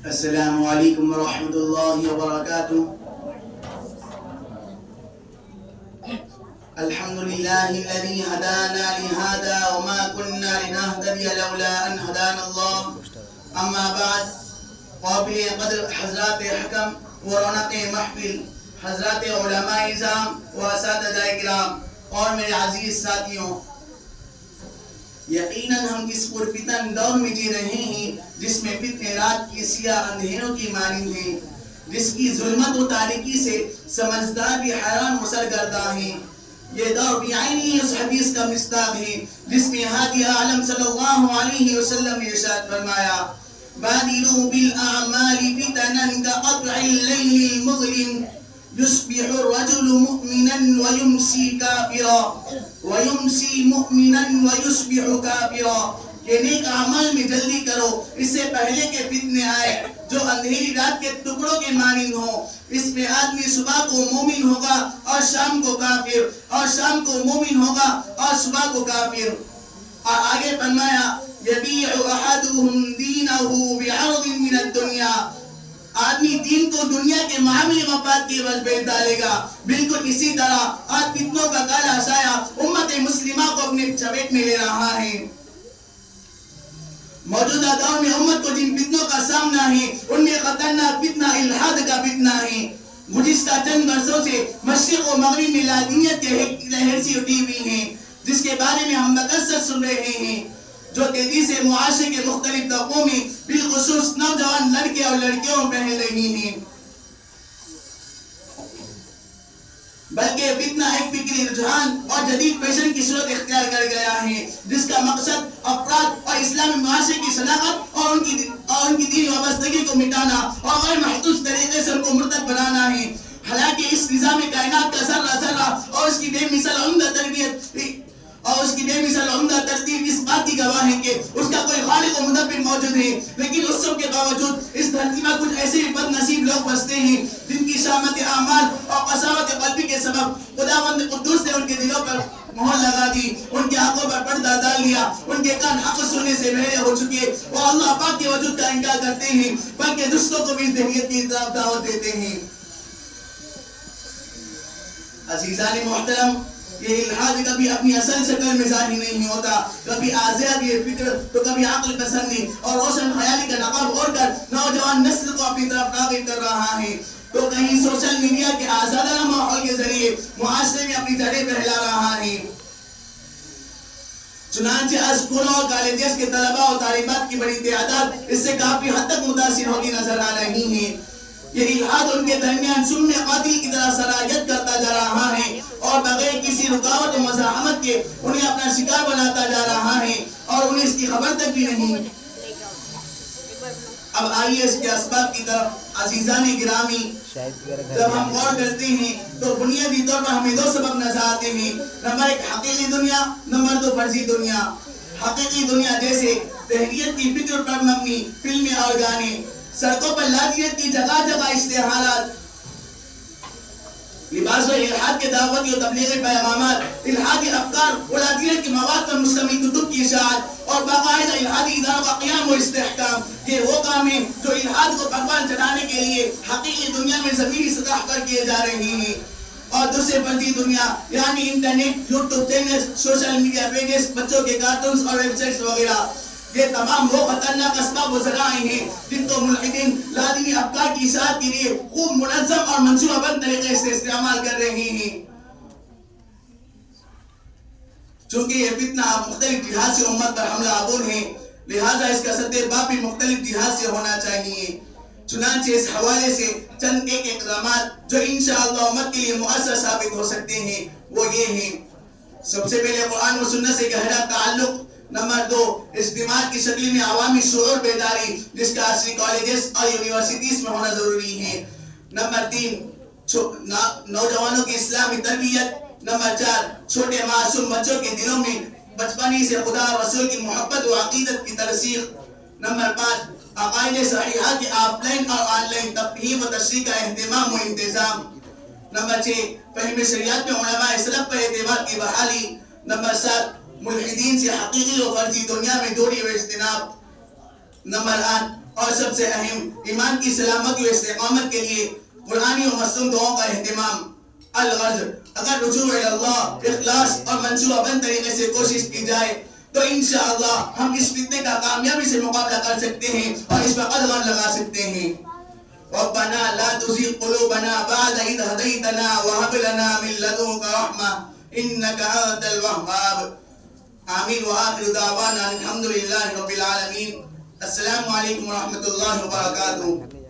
السلام علیکم ورحمۃ اللہ وبرکاتہ. الحمد لله الذي هدانا لهذا وما كنا لنهتدي لولا أن هدانا الله. أما بعد، قابل قدر حضرات حکم و رونق محفل، حضرات علماء اعظام و اساتذہ کرام اور میرے عزیز ساتھیوں، یقیناً ہم اس پرفتن دور میں جی رہے ہیں جس میں فتنے رات کی سیاہ اندھیروں کی مانند ہیں، جس کی ظلمت و تاریکی سے سمجھدار بھی حیران و سرگرداں ہیں. یہ دور بعینی اس حدیث کا مصداق ہے جس میں ہادی عالم صلی اللہ علیہ وسلم نے ارشاد فرمایا: بادروا بالاعمال فتنا كقطع الليل المظلم يصبح الرجل مؤمنا ويمسي كافرا ويمسي مؤمنا ويصبح كافرا. کہ نیک اعمال میں جلدی کرو اس سے پہلے کہ فتنے آئے جو اندھیری رات کے ٹکڑوں کے مانند ہوں. اس میں آدمی صبح کو مومن ہوگا اور شام کو کافر، اور شام کو مومن ہوگا اور صبح کو کافر. اور آگے فرمایا: یبیع احدهم دینہ بعرض من الدنیا. آدمی دین کو دنیا کے معاملے مفاد کے عوض بیچ ڈالے گا. بالکل اسی طرح آج فتنوں کا کالا سایہ امت مسلمہ کو اپنے چپیٹ میں لے رہا ہے. موجودہ دور میں امت کو جن فتنوں کا سامنا ہے ان میں خطرناک فتنہ الحاد کا فتنہ ہے. گزشتہ چند برسوں سے مشرق و مغرب میں لادینیت کے لہر سی اٹھی ہوئی ہیں جس کے بارے میں ہم بکثرت سن رہے ہیں، جو تیزی سے معاشرے کے مختلف طبقوں میں بالخصوص نوجوان لڑکے اور لڑکیوں میں پھیل رہی ہیں. بلکہ فتنہ ایک فکری رجحان اور جدید فیشن کی صورت اختیار کر گیا ہے جس کا مقصد افراد اور اسلامی معاشرے کی شناخت اور ان کی دین وابستگی کو مٹانا اور غیر محسوس طریقے سے ان کو مرتد بنانا ہے. حالانکہ اس نظام کائنات کا ذرہ ذرہ اور اس کی بے مثال عمدہ ترتیب اس بات کی گواہ ہے کہ اس کا کوئی خالق و مدبر موجود ہے. لیکن اس سب کے باوجود اس دھرتی میں کچھ ایسے بد نصیب لوگ بستے ہیں جن کی شامت اعمال اور قساوت قلبی کے سبب خداوند قدوس نے ان کے دلوں پر مہر لگا دی، ان کے آنکھوں پر پردہ ڈال لیا، ان کے کان حق سننے سے بہرے ہو چکے، وہ اللہ پاک کے وجود کا انکار کرتے ہیں بلکہ دوسروں کو بھی ذہنیت کی طرف دعوت دیتے ہیں. عزیزان محترم، یہ الحاد کبھی اپنی اصل شکل میں ظاہر نہیں ہوتا. کبھی آزادی فکر تو کبھی عقل پسندی اور روشن خیالی کا نقاب اوڑھ کر نوجوان نسل کو اپنی طرف راغب کر رہا ہے، تو کہیں سوشل میڈیا کے آزادانہ ماحول کے ذریعے معاشرے میں اپنی جڑیں پھیلا رہا ہے. چنانچہ اسکولوں اور کالجز کے طلباء اور طالبات کی بڑی تعداد اس سے کافی حد تک متاثر ہوتی نظر آ رہی ہے. یہ الحاد ان کے درمیان سم قاتل کی طرح سرایت کرتا جا رہا ہے اور بغیر کسی رکاوٹ و مزاحمت کے انہیں اپنا شکار بناتا جا رہا ہے اور انہیں اس کی خبر تک بھی نہیں. اب آئیے اس کے اسباب کی طرف. عزیزان گرامی، جب ہم غور کرتے ہیں تو بنیادی طور پر ہمیں دو سبب نظر آتے ہیں. نمبر ایک حقیقی دنیا، نمبر دو فرضی دنیا. حقیقی دنیا جیسے تحریت کی فکر پر مبنی فلمیں اور گانے، سڑکوں پر لادینیت کی جگہ جگہ اشتہارات، لباس و الحاد کے دعوتی و تبلیغی پیغامات، الحادی افکار و لادینیت کی مواد پر مشتمل کتب کی اشاعت اور باقاعدہ الحادی اداروں کا قیام و استحکام، یہ وہ کام ہیں جو الحاد کو پروان چڑھانے کے لیے حقیقی دنیا میں زمینی سطح پر کیے جا رہے ہیں. اور دوسرے فرضی دنیا یعنی internet, YouTube channel, social media pages, بچوں کے کارٹونز اور ویب سائٹس وغیرہ، یہ تمام وہ خطرناک اسباب و ذرائع ہیں جن کو ملحدین لادینی افکار کی اشاعت کے لیے خوب منظم اور منصوبہ بند طریقے سے استعمال کر رہے ہیں. چونکہ یہ فتنہ مختلف جہات سے امت پر حملہ آور ہے، لہذا اس کا سد باب بھی مختلف جہات سے ہونا چاہیے. چنانچہ اس حوالے سے چند ایک اقدامات جو انشاءاللہ امت کے لیے مؤثر ثابت ہو سکتے ہیں وہ یہ ہیں. سب سے پہلے قرآن و سنت سے گہرا تعلق. نمبر دو، اجتماع کی شکل میں عوامی شعور بیداری جس کا اصلی کالجز اور یونیورسٹیز میں ہونا ضروری ہے. نمبر تین، نوجوانوں کی اسلامی تربیت. نمبر چار، چھوٹے معصوم بچوں کے دلوں میں بچپنی سے خدا و رسول کی محبت و عقیدت کی ترسیخ. نمبر پانچ، عقائد صحیحہ کی آف لائن اور آن لائن تفہیم و تشریح کا اہتمام و انتظام. نمبر چھ، فہم شریعت میں علماء سلف پر اعتبار کی بحالی. نمبر سات، ملحدین سے حقیقی و فرضی دنیا میں دوری و اجتناب. نمبر 8 اور سب سے اہم ایمان کی سلامتی و استقامت کے لیے قرآنی و مصنون دعاؤں کا اہتمام. الغرض اگر رجوع اللہ اخلاص اور منصوبہ بند طریقے سے کوشش کی جائے تو انشاءاللہ ہم اس فتنے کا کامیابی سے مقابلہ کر سکتے ہیں اور اس پر قدم لگا سکتے ہیں. ربنا لا تزغ قلوبنا بعد إذ هديتنا وهب لنا من لدنك رحمة إنك أنت الوهاب. آمين. وآخر دعوانا الحمد لله رب العالمين. السلام عليكم ورحمة الله وبركاته.